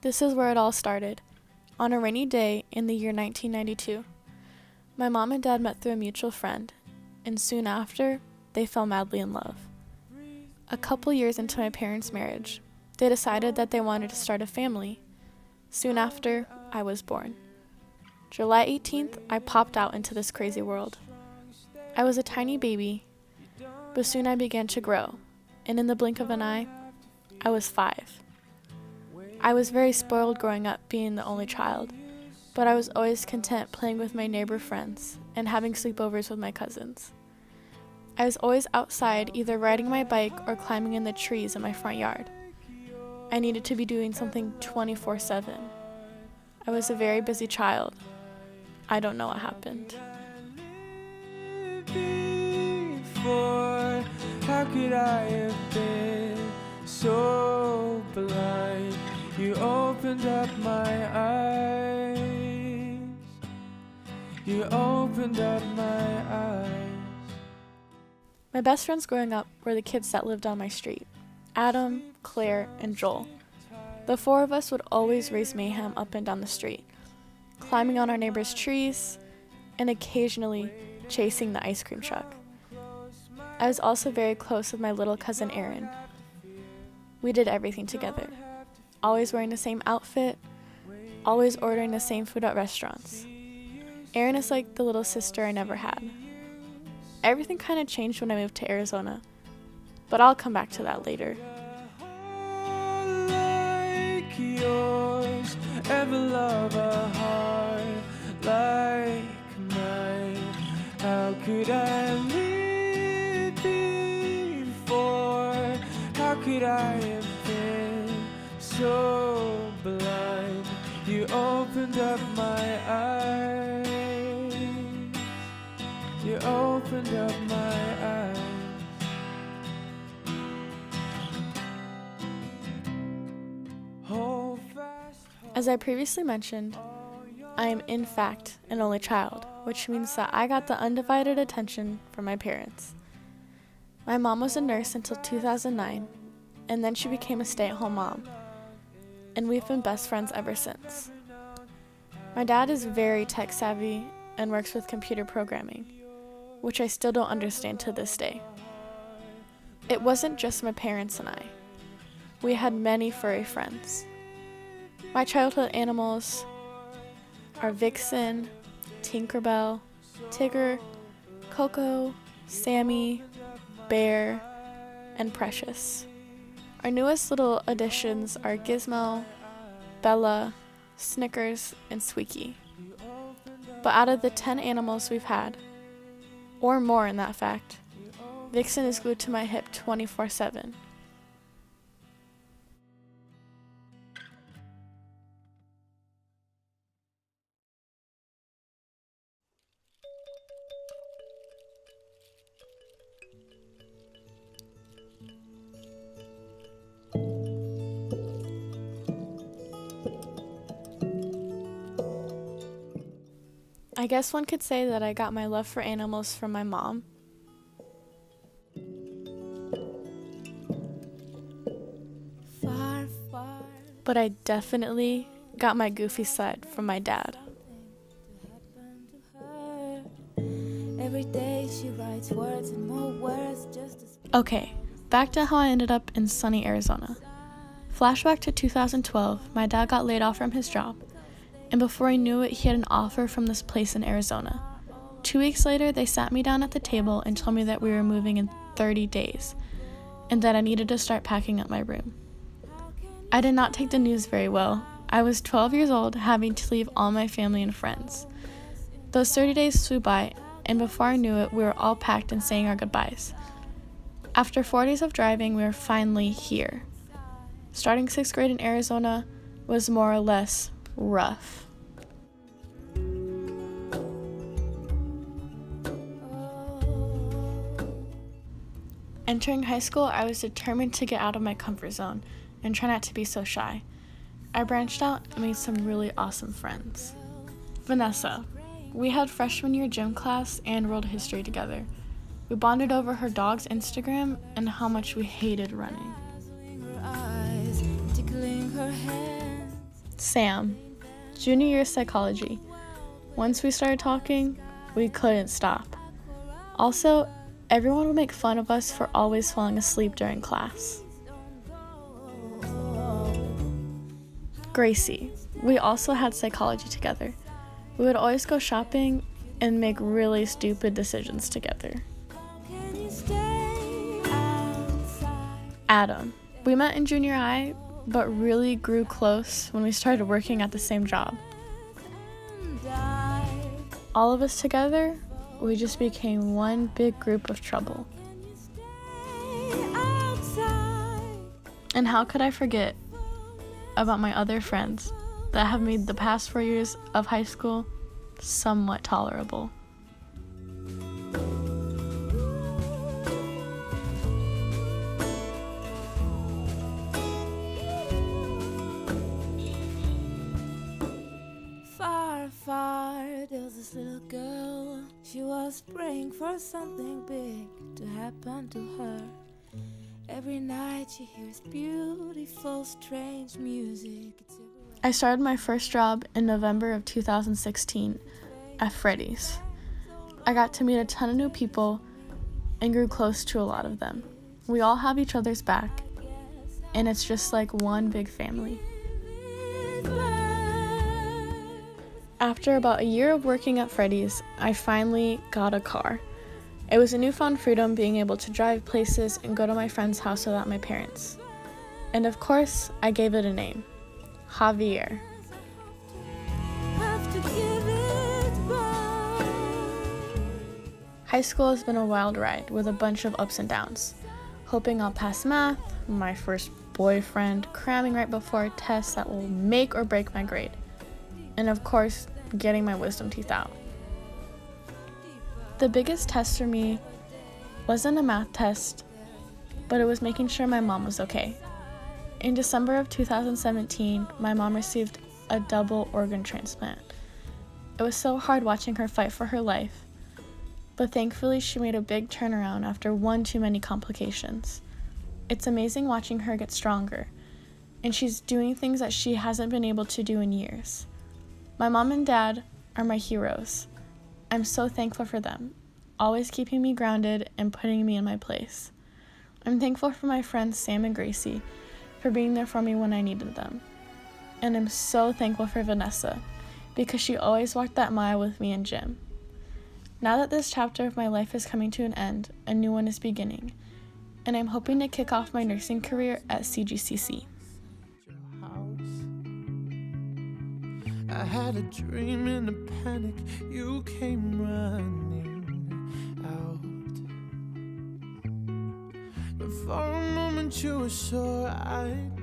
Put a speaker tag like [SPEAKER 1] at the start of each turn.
[SPEAKER 1] This is where it all started, on a rainy day in the year 1992. My mom and dad met through a mutual friend, and soon after, they fell madly in love. A couple years into my parents' marriage, they decided that they wanted to start a family. Soon after, I was born. July 18th, I popped out into this crazy world. I was a tiny baby, but soon I began to grow, and in the blink of an eye, I was 5. I was very spoiled growing up being the only child, but I was always content playing with my neighbor friends and having sleepovers with my cousins. I was always outside either riding my bike or climbing in the trees in my front yard. I needed to be doing something 24/7. I was a very busy child. I don't know what happened.
[SPEAKER 2] Before, how could I have been so blind? You opened up my eyes. You opened up my eyes.
[SPEAKER 1] My best friends growing up were the kids that lived on my street: Adam, Claire, and Joel. The 4 of us would always raise mayhem up and down the street, climbing on our neighbors' trees, and occasionally chasing the ice cream truck. I was also very close with my little cousin Erin. We did everything together, always wearing the same outfit, always ordering the same food at restaurants. Erin is like the little sister I never had. Everything kind of changed when I moved to Arizona, but I'll come back to that later.
[SPEAKER 2] Like yours, ever love a heart like mine? How could I live before? How could I have been so blind? You opened up my eyes. You opened up my eyes. Hold fast.
[SPEAKER 1] As I previously mentioned, I am in fact an only child, which means that I got the undivided attention from my parents. My mom was a nurse until 2009, and then she became a stay-at-home mom, and we've been best friends ever since. My dad is very tech-savvy and works with computer programming, which I still don't understand to this day. It wasn't just my parents and I. We had many furry friends. My childhood animals are Vixen, Tinkerbell, Tigger, Coco, Sammy, Bear, and Precious. Our newest little additions are Gizmo, Bella, Snickers, and Squeaky. But out of the 10 animals we've had, or more in that fact, Vixen is glued to my hip 24/7. I guess one could say that I got my love for animals from my mom. But I definitely got my goofy side from my dad.
[SPEAKER 3] Every day she writes words and more words just to speak.
[SPEAKER 1] Okay, back to how I ended up in sunny Arizona. Flashback to 2012, my dad got laid off from his job, and before I knew it, he had an offer from this place in Arizona. 2 weeks later, they sat me down at the table and told me that we were moving in 30 days, and that I needed to start packing up my room. I did not take the news very well. I was 12 years old, having to leave all my family and friends. Those 30 days flew by, and before I knew it, we were all packed and saying our goodbyes. After 4 days of driving, we were finally here. Starting 6th grade in Arizona was more or less rough. Entering high school, I was determined to get out of my comfort zone and try not to be so shy. I branched out and made some really awesome friends. Vanessa. We had freshman year gym class and world history together. We bonded over her dog's Instagram and how much we hated running. Sam, junior year psychology. Once we started talking, we couldn't stop. Also, everyone would make fun of us for always falling asleep during class. Gracie. We also had psychology together. We would always go shopping and make really stupid decisions together. Adam. We met in junior high, but really grew close when we started working at the same job. All of us together, we just became one big group of trouble. And how could I forget about my other friends that have made the past 4 years of high school somewhat tolerable?
[SPEAKER 3] Far, far, there was this little girl. She was praying for something big to happen to her. Every night she hears beautiful, strange music.
[SPEAKER 1] I started my first job in November of 2016 at Freddy's. I got to meet a ton of new people and grew close to a lot of them. We all have each other's back, and it's just like one big family. After about a year of working at Freddy's, I finally got a car. It was a newfound freedom being able to drive places and go to my friend's house without my parents. And of course, I gave it a name, Javier. High school has been a wild ride with a bunch of ups and downs. Hoping I'll pass math, my first boyfriend, cramming right before a test that will make or break my grade. And of course, getting my wisdom teeth out. The biggest test for me wasn't a math test, but it was making sure my mom was okay. In December of 2017, my mom received a double organ transplant. It was so hard watching her fight for her life, but thankfully she made a big turnaround after one too many complications. It's amazing watching her get stronger, and she's doing things that she hasn't been able to do in years. My mom and dad are my heroes. I'm so thankful for them, always keeping me grounded and putting me in my place. I'm thankful for my friends Sam and Gracie for being there for me when I needed them. And I'm so thankful for Vanessa because she always walked that mile with me in gym. Now that this chapter of my life is coming to an end, a new one is beginning, and I'm hoping to kick off my nursing career at CGCC.
[SPEAKER 2] I had a dream in a panic, you came running out. But for a moment you were sure I'd